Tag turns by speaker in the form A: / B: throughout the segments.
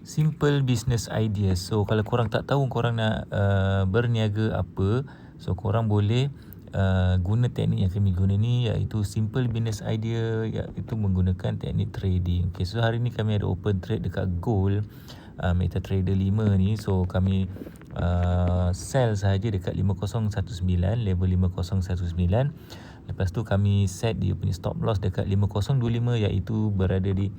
A: simple business idea. So kalau korang tak tahu korang nak berniaga apa, so korang boleh guna teknik yang kami guna ni, iaitu simple business idea, iaitu menggunakan teknik trading. Okay, so hari ni kami ada open trade dekat gold, MetaTrader 5 ni. So kami sell sahaja dekat 5019, level 5019. Lepas tu kami set dia punya stop loss dekat 5025, iaitu berada di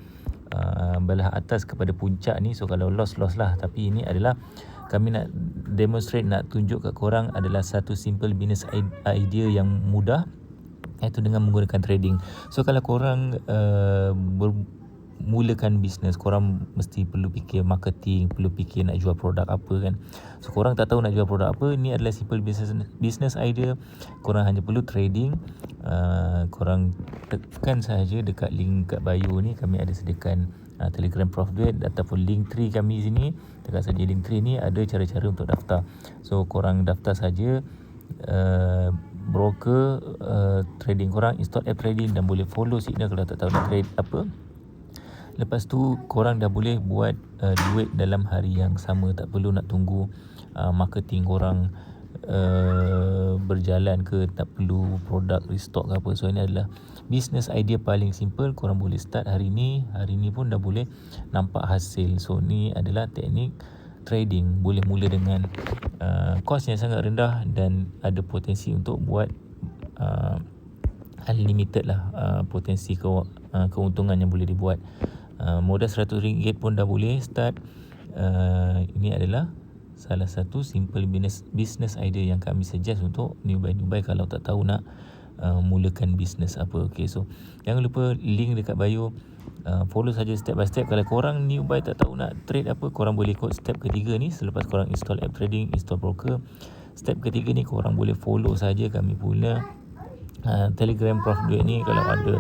A: belah atas kepada puncak ni. So kalau loss lah, tapi ini adalah kami nak demonstrate, nak tunjuk kat korang adalah satu simple business idea yang mudah, iaitu dengan menggunakan trading. So kalau korang mulakan bisnes, korang mesti perlu fikir marketing, perlu fikir nak jual produk apa kan. So korang tak tahu nak jual produk apa, ni adalah simple business idea. Korang hanya perlu trading. Korang tekan sahaja dekat link kat bio ni, kami ada sediakan Telegram Prof Duit ataupun link tree kami sini. Tekan saja link tree ni, ada cara-cara untuk daftar. So korang daftar saja broker trading korang, install app trading dan boleh follow signal kalau tak tahu nak trade apa. Lepas tu korang dah boleh buat duit dalam hari yang sama. Tak perlu nak tunggu marketing korang berjalan ke, tak perlu produk restock ke apa. So ini adalah business idea paling simple. Korang boleh start hari ni pun dah boleh nampak hasil. So ni adalah teknik trading. Boleh mula dengan cost yang sangat rendah dan ada potensi untuk buat unlimited lah potensi keuntungan yang boleh dibuat. Modal RM100 pun dah boleh start. Ini adalah salah satu simple business idea yang kami suggest untuk newbie kalau tak tahu nak mulakan bisnes apa. Okay, so jangan lupa link dekat bio, follow saja step by step. Kalau korang newbie tak tahu nak trade apa, korang boleh ikut step ketiga ni. Selepas korang install app trading, install broker, step ketiga ni korang boleh follow saja kami punya Telegram Prof Duit ni. Kalau ada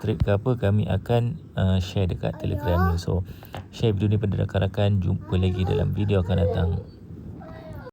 A: trade ke apa, kami akan share dekat Telegram ni. So share video ni pada rakan-rakan. Jumpa lagi dalam video akan datang.